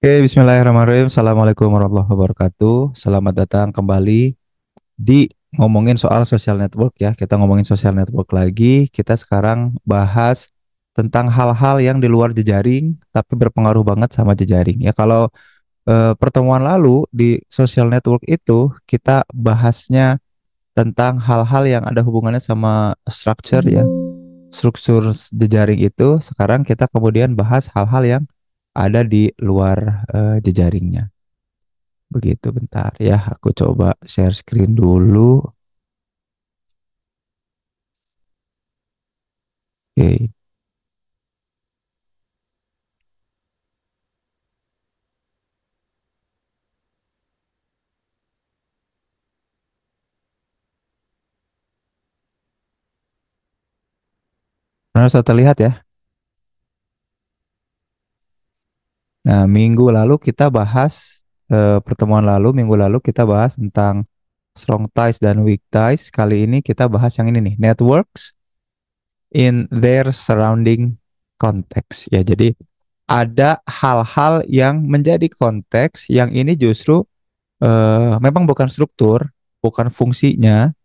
Oke, bismillahirrahmanirrahim. Assalamualaikum warahmatullahi wabarakatuh. Selamat datang kembali di ngomongin soal social network ya. Kita ngomongin social network lagi. Kita sekarang bahas tentang hal-hal yang di luar jejaring tapi berpengaruh banget sama jejaring ya. Kalau pertemuan lalu di social network itu kita bahasnya tentang hal-hal yang ada hubungannya sama structure ya. Struktur jejaring itu. Sekarang kita kemudian bahas hal-hal yang ada di luar jejaringnya. Begitu, bentar ya. Aku coba share screen dulu. Oke. Nah, sudah terlihat ya. Nah, minggu lalu kita bahas pertemuan lalu, minggu lalu kita bahas tentang strong ties dan weak ties. Kali ini kita bahas yang ini nih, networks in their surrounding context. Ya, jadi ada hal-hal yang menjadi konteks yang ini justru memang bukan struktur, bukan fungsinya,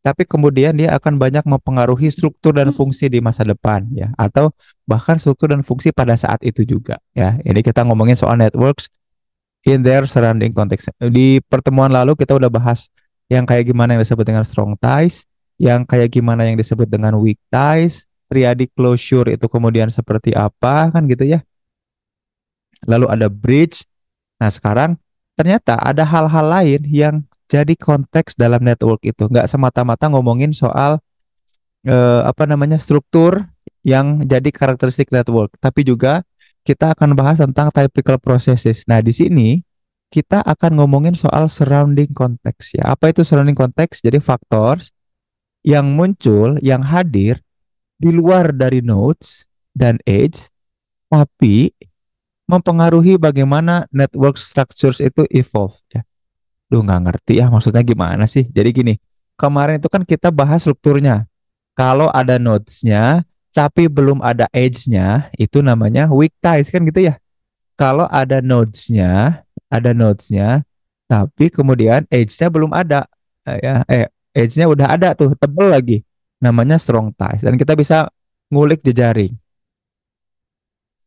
tapi kemudian dia akan banyak mempengaruhi struktur dan fungsi di masa depan ya, atau bahkan struktur dan fungsi pada saat itu juga ya. Ini kita ngomongin soal networks in their surrounding context. Di pertemuan lalu kita udah bahas yang kayak gimana yang disebut dengan strong ties, yang kayak gimana yang disebut dengan weak ties, triadic closure itu kemudian seperti apa kan gitu ya. Lalu ada bridge. Nah, sekarang ternyata ada hal-hal lain yang jadi konteks dalam network itu. Nggak semata-mata ngomongin soal apa namanya struktur yang jadi karakteristik network, tapi juga kita akan bahas tentang typical processes. Nah, di sini kita akan ngomongin soal surrounding context ya. Apa itu surrounding context? Jadi faktor yang muncul, yang hadir di luar dari nodes dan edge, tapi mempengaruhi bagaimana network structures itu evolve ya. Duh, nggak ngerti ya maksudnya gimana sih. Jadi gini, kemarin itu kan kita bahas strukturnya. Kalau ada nodes-nya, tapi belum ada edge-nya, itu namanya weak ties kan gitu ya. Kalau ada nodes-nya, tapi kemudian edge-nya belum ada, edge-nya udah ada tuh, tebel lagi. Namanya strong ties. Dan kita bisa ngulik jejaring.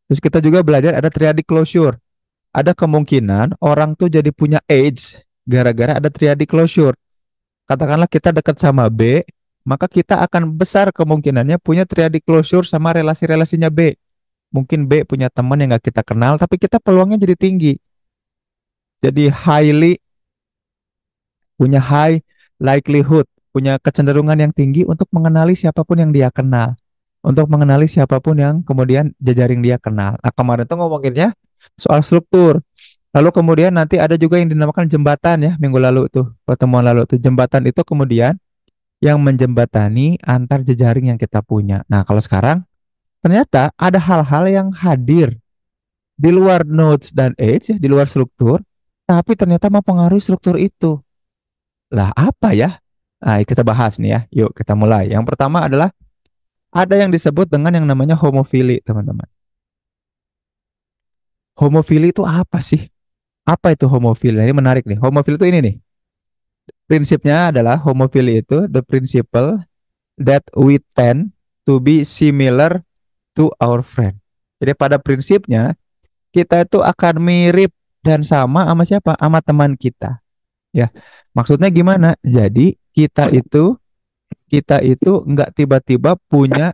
Terus kita juga belajar ada triadic closure. Ada kemungkinan orang tuh jadi punya edge gara-gara ada triadic closure. Katakanlah kita dekat sama B, maka kita akan besar kemungkinannya punya triadic closure sama relasi-relasinya B. Mungkin B punya teman yang nggak kita kenal, tapi kita peluangnya jadi tinggi. Jadi punya high likelihood, punya kecenderungan yang tinggi untuk mengenali siapapun yang dia kenal. Untuk mengenali siapapun yang kemudian jejaring dia kenal. Nah, kemarin tuh ngomonginnya soal struktur. Lalu kemudian nanti ada juga yang dinamakan jembatan ya, minggu lalu tuh, pertemuan lalu tuh. Jembatan itu kemudian yang menjembatani antar jejaring yang kita punya. Nah, kalau sekarang ternyata ada hal-hal yang hadir di luar nodes dan edge, ya, di luar struktur, tapi ternyata mempengaruhi struktur itu. Lah, apa ya? Nah, kita bahas nih ya. Yuk, kita mulai. Yang pertama adalah ada yang disebut dengan yang namanya homofili, teman-teman. Homofili itu apa sih? Apa itu homofili? Nah, ini menarik nih. Homofili itu ini nih. Prinsipnya adalah homofili itu the principle that we tend to be similar to our friend. Jadi pada prinsipnya kita itu akan mirip dan sama siapa? Sama teman kita. Ya, maksudnya gimana? Jadi kita itu nggak tiba-tiba punya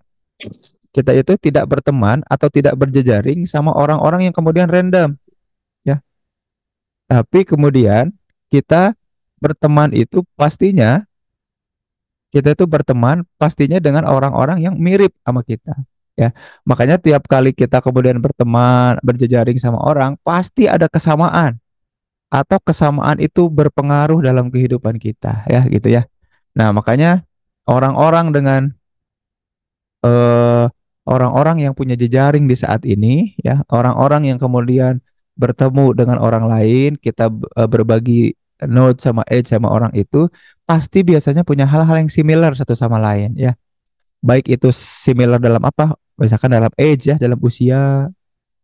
kita itu tidak berteman atau tidak berjejaring sama orang-orang yang kemudian random. Ya, tapi kemudian kita berteman itu pastinya dengan orang-orang yang mirip sama kita. Ya, makanya tiap kali kita kemudian berteman, berjejaring sama orang, pasti ada kesamaan atau kesamaan itu berpengaruh dalam kehidupan kita, ya gitu ya. Nah, makanya orang-orang dengan eh, orang-orang yang punya jejaring di saat ini, ya, orang-orang yang kemudian bertemu dengan orang lain, kita berbagi note sama edge sama orang itu, pasti biasanya punya hal-hal yang similar satu sama lain, ya. Baik itu similar dalam apa? Misalkan dalam age ya, dalam usia,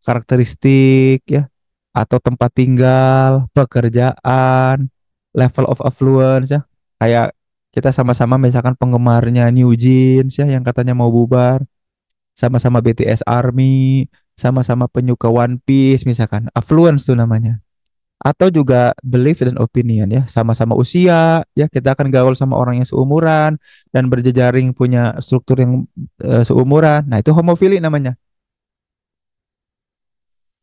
karakteristik ya, atau tempat tinggal, pekerjaan, level of affluence ya. Kayak kita sama-sama misalkan penggemarnya New Jeans ya yang katanya mau bubar, sama-sama BTS Army, sama-sama penyuka One Piece misalkan. Affluence tuh namanya. Atau juga belief dan opinion ya, sama-sama usia ya kita akan gaul sama orang yang seumuran dan berjejaring punya struktur yang seumuran. Nah, itu homofili namanya.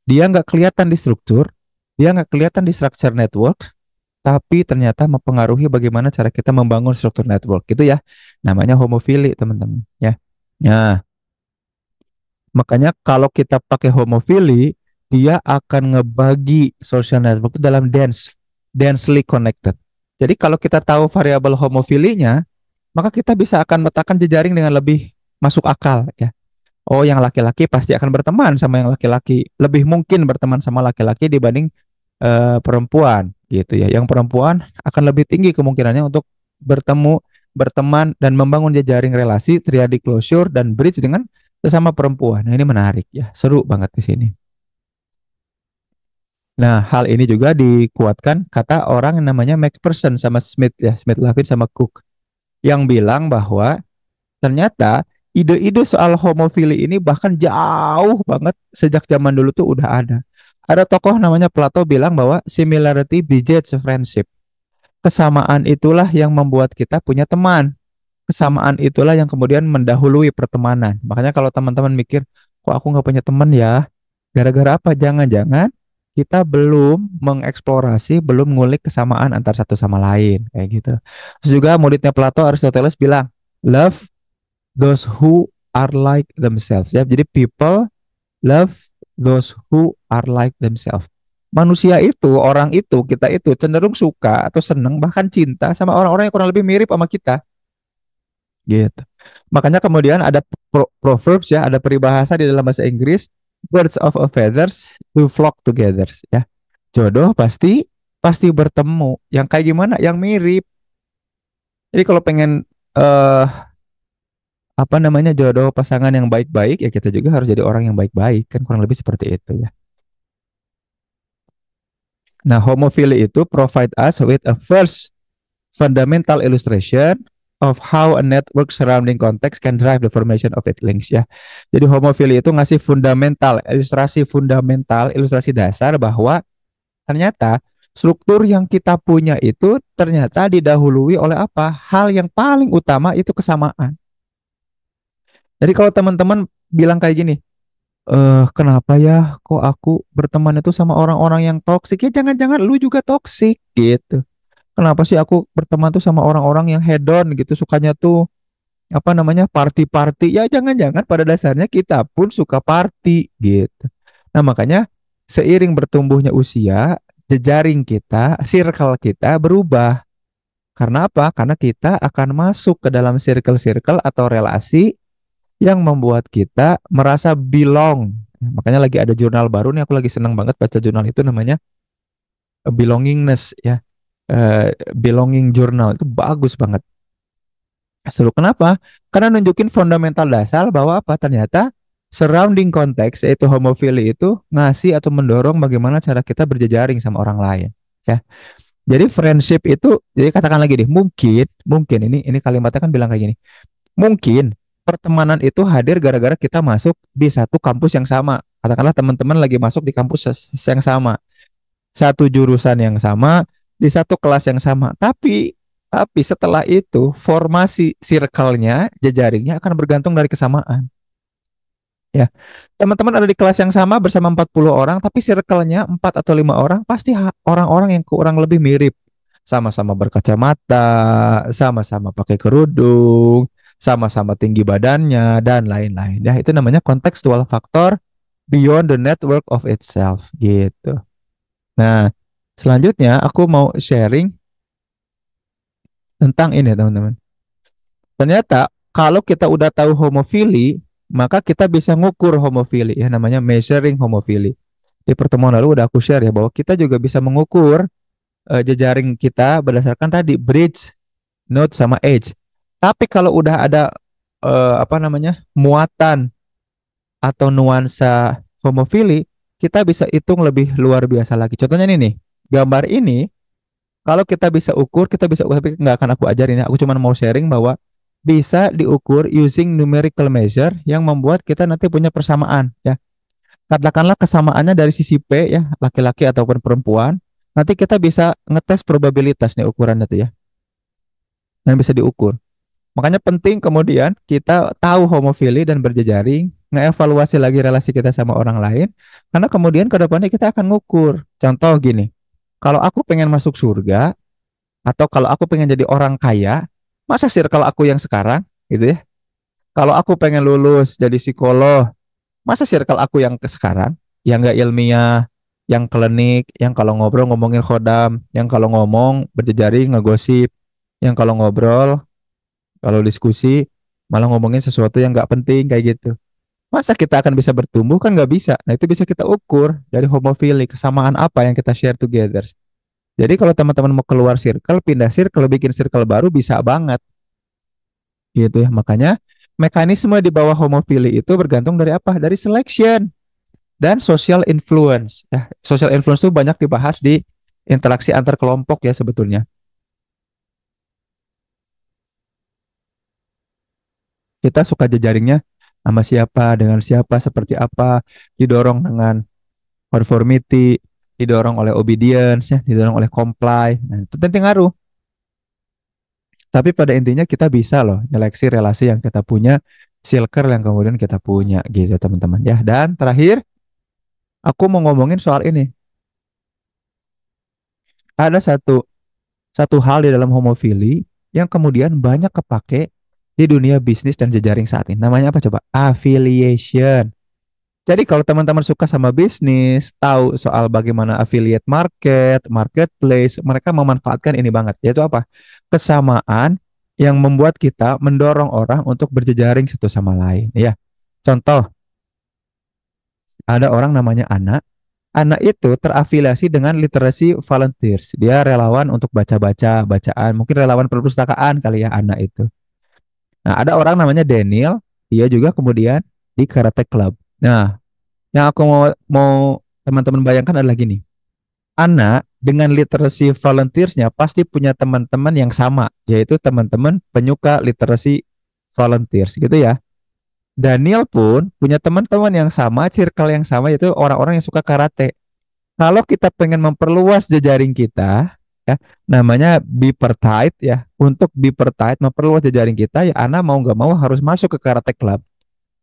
Dia nggak kelihatan di struktur, dia nggak kelihatan di structure network, tapi ternyata mempengaruhi bagaimana cara kita membangun struktur network. Itu ya, namanya homofili, teman-teman. Ya. Nah, makanya kalau kita pakai homofili, dia akan ngebagi social network itu dalam densely connected. Jadi kalau kita tahu variabel homofilinya, maka kita bisa akan meletakkan jejaring dengan lebih masuk akal ya. Oh, yang laki-laki pasti akan berteman sama yang laki-laki. Lebih mungkin berteman sama laki-laki dibanding perempuan gitu ya. Yang perempuan akan lebih tinggi kemungkinannya untuk bertemu, berteman dan membangun jejaring relasi, triadic closure dan bridge dengan sesama perempuan. Nah, ini menarik ya. Seru banget di sini. Nah, hal ini juga dikuatkan kata orang yang namanya McPherson sama Smith ya, Smith Lavin sama Cook yang bilang bahwa ternyata ide-ide soal homofili ini bahkan jauh banget sejak zaman dulu tuh udah ada. Ada tokoh namanya Plato bilang bahwa similarity begets friendship. Kesamaan itulah yang membuat kita punya teman. Kesamaan itulah yang kemudian mendahului pertemanan. Makanya kalau teman-teman mikir, kok aku nggak punya teman ya? Gara-gara apa? Jangan-jangan kita belum mengeksplorasi, belum ngulik kesamaan antar satu sama lain. Kayak gitu. Terus juga muridnya Plato, Aristoteles bilang, love those who are like themselves. Ya, jadi people love those who are like themselves. Manusia itu, orang itu, kita itu cenderung suka atau seneng bahkan cinta sama orang-orang yang kurang lebih mirip sama kita. Gitu. Makanya kemudian ada proverbs ya, ada peribahasa di dalam bahasa Inggris, birds of a feathers will flock together ya. Jodoh pasti pasti bertemu. Yang kayak gimana? Yang mirip. Jadi kalau pengen eh apa namanya jodoh pasangan yang baik-baik ya kita juga harus jadi orang yang baik-baik kan kurang lebih seperti itu ya. Nah, homophilia itu provide us with a first fundamental illustration of how a network surrounding context can drive the formation of its links ya. Jadi homophilia itu ngasih fundamental, ilustrasi dasar bahwa ternyata struktur yang kita punya itu ternyata didahului oleh apa? Hal yang paling utama itu kesamaan. Jadi kalau teman-teman bilang kayak gini, kenapa ya kok aku berteman itu sama orang-orang yang toksik? Ya jangan-jangan lu juga toksik gitu. Kenapa sih aku berteman tuh sama orang-orang yang hedon gitu, sukanya tuh apa namanya party-party? Ya jangan-jangan pada dasarnya kita pun suka party gitu. Nah, makanya seiring bertumbuhnya usia, jejaring kita, circle kita berubah. Karena apa? Karena kita akan masuk ke dalam circle-circle atau relasi yang membuat kita merasa belong. Makanya lagi ada jurnal baru nih, aku lagi seneng banget baca jurnal itu namanya Belongingness ya. Belonging Journal itu bagus banget. Seru kenapa? Karena nunjukin fundamental dasar bahwa apa ternyata surrounding context yaitu homofili itu ngasih atau mendorong bagaimana cara kita berjejaring sama orang lain ya. Jadi friendship itu jadi katakan lagi deh mungkin ini kalimatnya kan bilang kayak gini. Mungkin pertemanan itu hadir gara-gara kita masuk di satu kampus yang sama. Katakanlah teman-teman lagi masuk di kampus yang sama, satu jurusan yang sama, di satu kelas yang sama. Tapi setelah itu formasi circle-nya, jejaringnya akan bergantung dari kesamaan. Ya, teman-teman ada di kelas yang sama bersama 40 orang, tapi circle-nya 4 atau 5 orang, pasti orang-orang yang kurang lebih mirip. Sama-sama berkacamata, sama-sama pakai kerudung, sama-sama tinggi badannya, dan lain-lain. Ya, itu namanya contextual factor beyond the network of itself, gitu. Nah, selanjutnya aku mau sharing tentang ini, teman-teman. Ternyata kalau kita udah tahu homofili, maka kita bisa ngukur homofili ya namanya measuring homofili. Di pertemuan lalu udah aku share ya bahwa kita juga bisa mengukur jejaring kita berdasarkan tadi bridge, node sama edge. Tapi kalau udah ada apa namanya muatan atau nuansa homofili, kita bisa hitung lebih luar biasa lagi. Contohnya ini nih, gambar ini kalau kita bisa ukur, tapi nggak akan aku ajarin ya. Aku cuma mau sharing bahwa bisa diukur using numerical measure yang membuat kita nanti punya persamaan ya. Katakanlah kesamaannya dari sisi P ya, laki-laki ataupun perempuan. Nanti kita bisa ngetes probabilitas nih ukurannya tuh ya, yang bisa diukur. Makanya penting kemudian kita tahu homofili dan berjejaring, ngeevaluasi lagi relasi kita sama orang lain, karena kemudian ke depannya kita akan ngukur. Contoh gini, kalau aku pengen masuk surga, atau kalau aku pengen jadi orang kaya, masa circle aku yang sekarang, gitu ya. Kalau aku pengen lulus jadi psikolog, masa circle aku yang ke sekarang, yang nggak ilmiah, yang klinik, yang kalau ngobrol ngomongin khodam, yang kalau ngomong berjejaring ngegosip, yang kalau ngobrol, kalau diskusi malah ngomongin sesuatu yang nggak penting kayak gitu. Masa kita akan bisa bertumbuh kan nggak bisa. Nah itu bisa kita ukur dari homofili, kesamaan apa yang kita share together. Jadi kalau teman-teman mau keluar circle, pindah circle, bikin circle baru bisa banget gitu ya. Makanya mekanisme di bawah homofili itu bergantung dari apa? Dari selection dan social influence. Ya, social influence itu banyak dibahas di interaksi antar kelompok ya sebetulnya. Kita suka jejaringnya sama siapa, dengan siapa, seperti apa, didorong dengan conformity, didorong oleh obedience, ya, didorong oleh comply. Nah, itu penting ngaruh. Tapi pada intinya kita bisa loh nyeleksi relasi yang kita punya, circle yang kemudian kita punya gitu teman-teman ya. Dan terakhir, aku mau ngomongin soal ini. Ada satu hal di dalam homofili yang kemudian banyak kepake di dunia bisnis dan jejaring saat ini. Namanya apa coba? Affiliation. Jadi kalau teman-teman suka sama bisnis, tahu soal bagaimana affiliate market, marketplace, mereka memanfaatkan ini banget. Yaitu apa? Kesamaan yang membuat kita mendorong orang untuk berjejaring satu sama lain. Ya, contoh, ada orang namanya Ana. Ana itu terafiliasi dengan literasi volunteers. Dia relawan untuk baca-baca, bacaan. Mungkin relawan perpustakaan kali ya Ana itu. Nah, ada orang namanya Daniel. Dia juga kemudian di Karate Club. Nah, yang aku mau teman-teman bayangkan adalah gini. Ana dengan literasi volunteersnya pasti punya teman-teman yang sama, yaitu teman-teman penyuka literasi volunteers gitu ya. Daniel pun punya teman-teman yang sama, circle yang sama, yaitu orang-orang yang suka karate. Kalau kita pengen memperluas jejaring kita, ya, namanya bipertight ya. Untuk bipertight, memperluas jejaring kita, ya Ana mau nggak mau harus masuk ke karate club.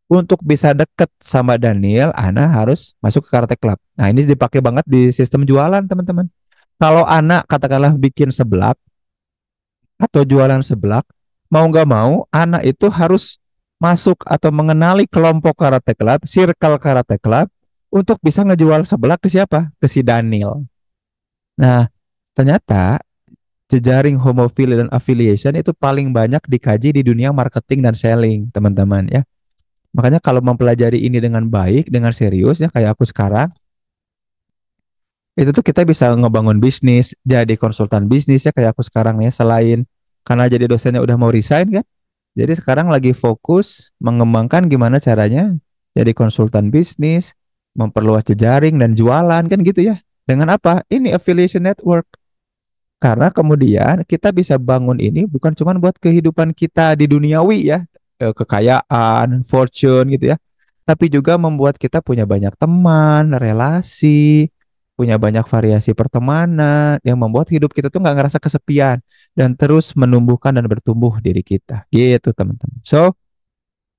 Untuk bisa deket sama Daniel, Ana harus masuk ke karate club. Nah, ini dipakai banget di sistem jualan, teman-teman. Kalau Ana katakanlah bikin seblak atau jualan seblak, mau nggak mau, Ana itu harus masuk atau mengenali kelompok karate club, circle karate club, untuk bisa ngejual seblak ke siapa? Ke si Daniel. Nah, ternyata jejaring homofili dan affiliation itu paling banyak dikaji di dunia marketing dan selling, teman-teman ya. Makanya kalau mempelajari ini dengan baik, dengan serius ya kayak aku sekarang, itu tuh kita bisa ngebangun bisnis, jadi konsultan bisnis ya kayak aku sekarang ya. Selain karena jadi dosennya udah mau resign kan, jadi sekarang lagi fokus mengembangkan gimana caranya jadi konsultan bisnis, memperluas jejaring dan jualan kan gitu ya. Dengan apa? Ini affiliation network. Karena kemudian kita bisa bangun ini bukan cuma buat kehidupan kita di duniawi ya, kekayaan, fortune gitu ya, tapi juga membuat kita punya banyak teman, relasi, punya banyak variasi pertemanan yang membuat hidup kita tuh nggak ngerasa kesepian dan terus menumbuhkan dan bertumbuh diri kita. Gitu teman-teman. So,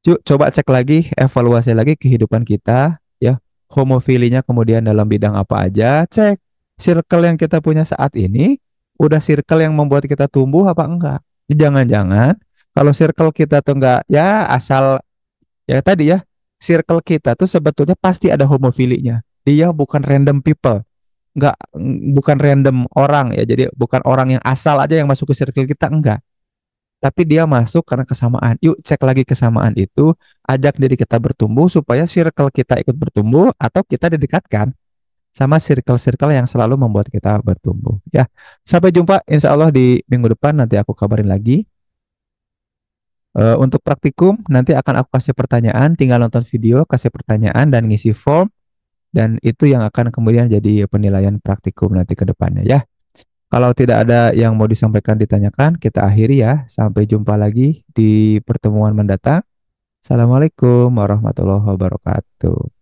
coba cek lagi, evaluasi lagi kehidupan kita ya. Homofilinya kemudian dalam bidang apa aja, cek circle yang kita punya saat ini udah circle yang membuat kita tumbuh apa enggak. Jangan-jangan kalau circle kita tuh enggak ya asal ya tadi ya, circle kita tuh sebetulnya pasti ada homofilinya. Dia bukan random people, enggak, bukan random orang ya. Jadi bukan orang yang asal aja yang masuk ke circle kita enggak. Tapi dia masuk karena kesamaan. Yuk cek lagi kesamaan itu, ajak diri kita bertumbuh supaya circle kita ikut bertumbuh atau kita didekatkan sama circle-circle yang selalu membuat kita bertumbuh. Ya, sampai jumpa insya Allah di minggu depan nanti aku kabarin lagi. Untuk praktikum nanti akan aku kasih pertanyaan, tinggal nonton video, kasih pertanyaan dan ngisi form. dan itu yang akan kemudian jadi penilaian praktikum nanti ke depannya ya. Kalau tidak ada yang mau disampaikan ditanyakan, kita akhiri ya. Sampai jumpa lagi di pertemuan mendatang. Assalamualaikum warahmatullahi wabarakatuh.